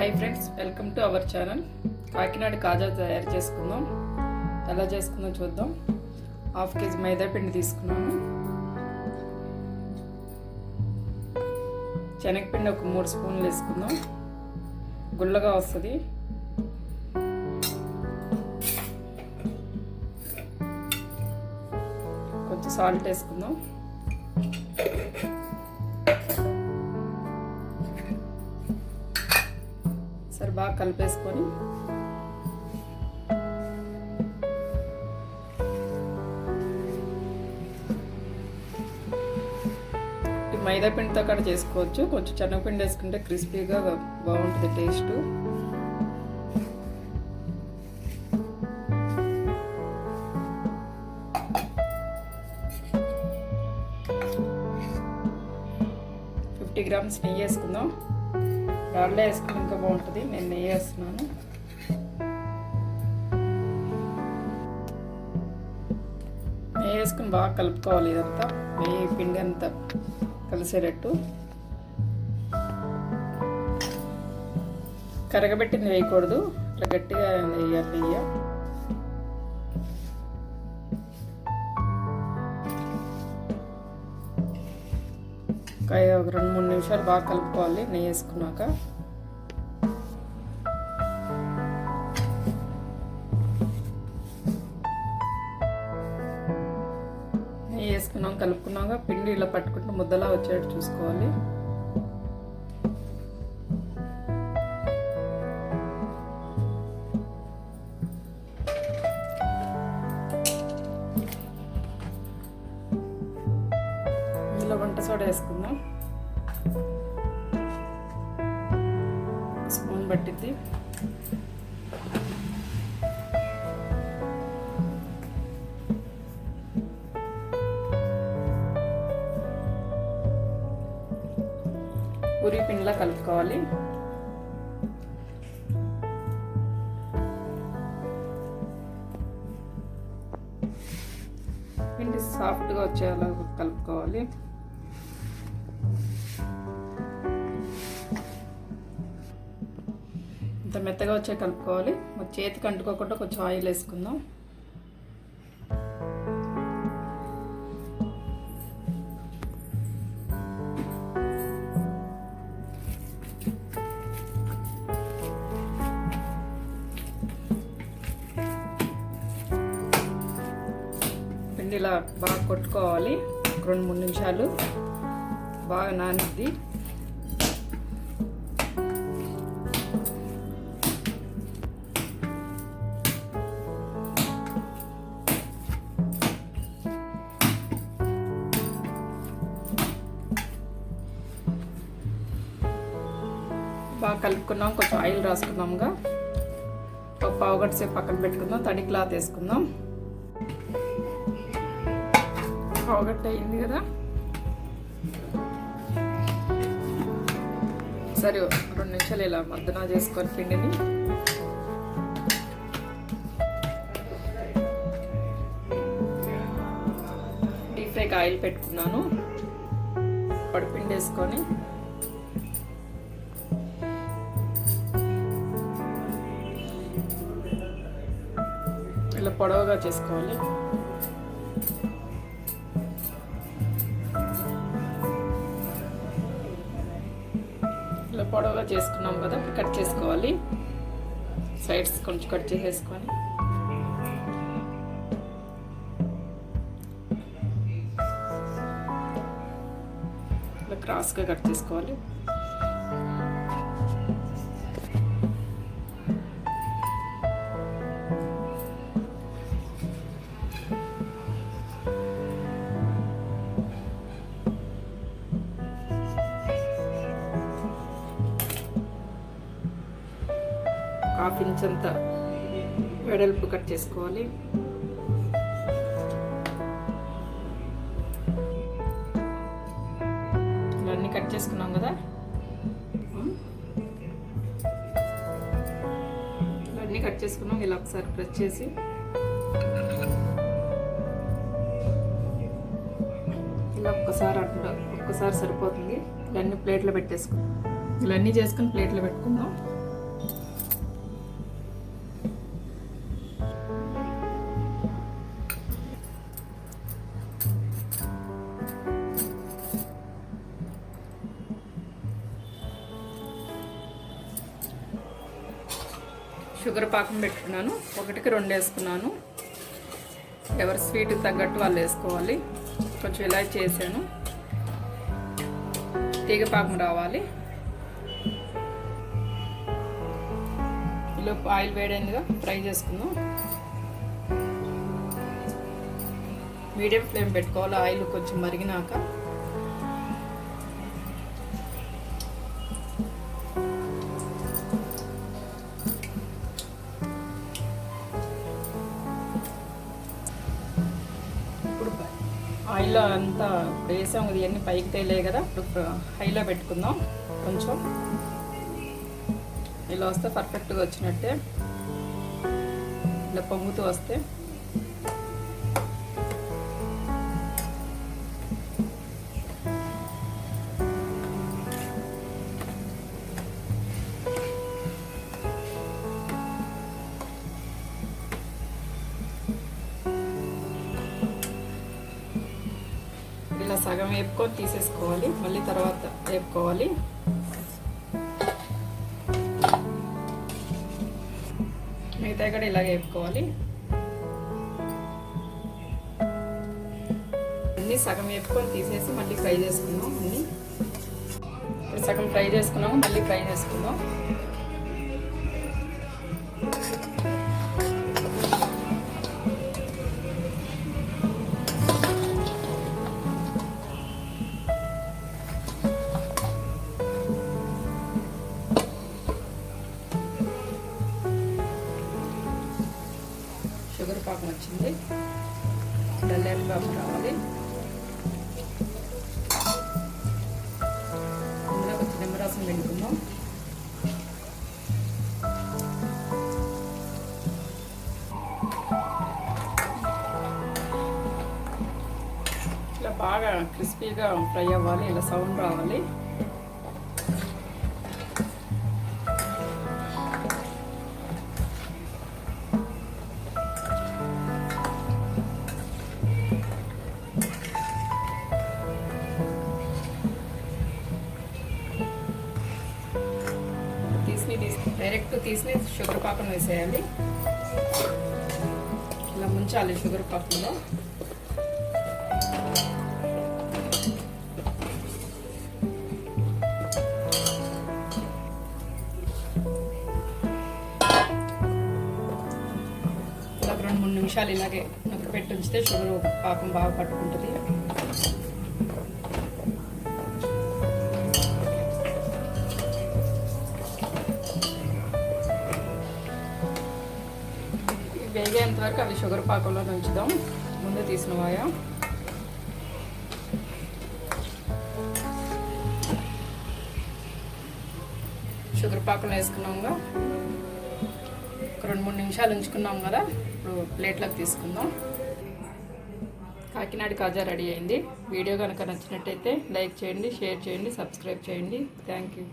Hi friends, welcome to our channel. Kakinada kaja తయారు చేసుకుందాం. ఎలా చేసుకుందాం చూద్దాం. హాఫ్ కేజీ మైదా పిండి తీసుకున్నాను. శనగపిండి ఒక 3 స్పూన్లు వేసుకుందాం. గుల్లగా వస్తుంది. కొంచెం సాల్ట్ వేసుకుందాం. సరే బాగా కలిపేసుకొని మైదా పిండితో కూడా చేసుకోవచ్చు. కొంచెం శనగపిండి వేసుకుంటే క్రిస్పీగా బాగుంటుంది టేస్ట్. గ్రామ్స్ నెయ్యి వేసుకుందాం. డాల్డా వేసుకుని ఇంకా బాగుంటుంది. నేను నెయ్యి వేస్తున్నాను. నెయ్యి వేసుకుని బాగా కలుపుకోవాలి. ఇదంతా నెయ్యి పిండి అంతా కలిసేటట్టు. కరగబెట్టింది వేయకూడదు, ఇట్లా గట్టిగా వేయాలి నెయ్యి. ఒక 2-3 నిమిషాలు బాగా కలుపుకోవాలి నెయ్యి వేసుకున్నాక. నెయ్యి వేసుకున్నాం, కలుపుకున్నాక పిండి ఇలా పట్టుకుంటూ ముద్దలా వచ్చేటట్టు చూసుకోవాలి. వంట సోడా వేసుకుందాం. స్పూన్ పట్టింది. పూరీ పిండిలా కలుపుకోవాలి. పిండి సాఫ్ట్గా వచ్చేలా కలుపుకోవాలి. ఇంత మెత్తగా వచ్చే కలుపుకోవాలి. చేతికి అంటుకోకుండా కొంచెం ఆయిల్ వేసుకుందాం. పిండి ఇలా బాగా కొట్టుకోవాలి. 2-3 నిమిషాలు బాగా నానిద్ది. బాగా కలుపుకున్నాం. కొంచెం ఆయిల్ రాసుకున్నాముగా. ఒక పావుగంట సేపు పక్కన పెట్టుకుందాం. తడి క్లాత్ వేసుకుందాం. పావుగంట అయింది కదా. సరే 2 నిమిషాలు ఇలా మద్దన చేసుకొని పిండిని డీప్ ఫ్రైకి ఆయిల్ పెట్టుకున్నాను. పొడిపిండి వేసుకొని ఇలా పొడవుగా చేసుకోవాలి. ఇలా పొడవుగా చేసుకున్నాం కదా. ఇప్పుడు కట్ చేసుకోవాలి. సైడ్స్ కొంచెం కట్ చేసేసుకొని ఇలా క్రాస్గా కట్ చేసుకోవాలి. ½ ఇంచ్ అంతా వెడల్పు కట్ చేసుకోవాలి. ఇవన్నీ కట్ చేసుకున్నాం కదా. ఇవన్నీ కట్ చేసుకున్నాం. ఇలా ఒకసారి ప్రెస్ చేసి ఇలా ఒక్కసారి సరిపోతుంది. ఇవన్నీ ప్లేట్లో పెట్టేసుకుందాం. ఇవన్నీ చేసుకుని ప్లేట్లో పెట్టుకుందాం. షుగర్ పాకం పెట్టుకున్నాను. 1కి 2 వేసుకున్నాను. ఎవరి స్వీట్కి తగ్గట్టు వాళ్ళు వేసుకోవాలి. కొంచెం ఇలా చేశాను. తీగ పాకం రావాలి. ఇలా ఆయిల్ వేడైందిగా ఫ్రై చేసుకుందాం. మీడియం ఫ్లేమ్ పెట్టుకోవాలి. ఆయిల్ కొంచెం మరిగినాక ఆయిల్ అంతా వేసాం కదా, ఇవన్నీ పైకి తేలే కదా. ఇప్పుడు హైలో పెట్టుకుందాం. కొంచెం ఇలా వస్తే పర్ఫెక్ట్గా వచ్చినట్టే. ఇలా పొంగుతూ వస్తే ఇలా సగం వేపుకొని తీసేసుకోవాలి. మళ్ళీ తర్వాత వేపుకోవాలి. మిగతా కూడా ఇలాగే వేపుకోవాలి. అన్నీ సగం వేపుకొని తీసేసి మళ్ళీ ఫ్రై చేసుకుందాం. అన్నీ ఇప్పుడు సగం ఫ్రై చేసుకున్నాము. మళ్ళీ ఫ్రై చేసుకుందాం. షుగర్ పాకం వచ్చింది. డల్లేరు పాకం రావాలి. అందులో కొంచెం నిమ్మరసం పిండుకుందాం. ఇలా బాగా క్రిస్పీగా ఫ్రై అవ్వాలి. ఇలా సౌండ్ రావాలి. డైరెక్ట్ తీసి షుగర్ పాకం వేసేయాలి. ఇలా ముంచాలి షుగర్ పాకంలో. ఇలా 2-3 నిమిషాలు ఇలాగే నొక్కి పెట్టి ఉంచితే షుగర్ పాకం బాగా పట్టుకుంటుంది. వేగేంత వరకు అవి షుగర్ పాకంలో ఉంచుదాం. ముందు తీసిన వాయా షుగర్ పాకంలో వేసుకున్నాంగా. 2-3 నిమిషాలు ఉంచుకున్నాం కదా. ఇప్పుడు ప్లేట్లోకి తీసుకుందాం. కాకినాడ కాజా రెడీ అయింది. వీడియో కనుక నచ్చినట్టయితే లైక్ చేయండి, షేర్ చేయండి, సబ్స్క్రైబ్ చేయండి. Thank you.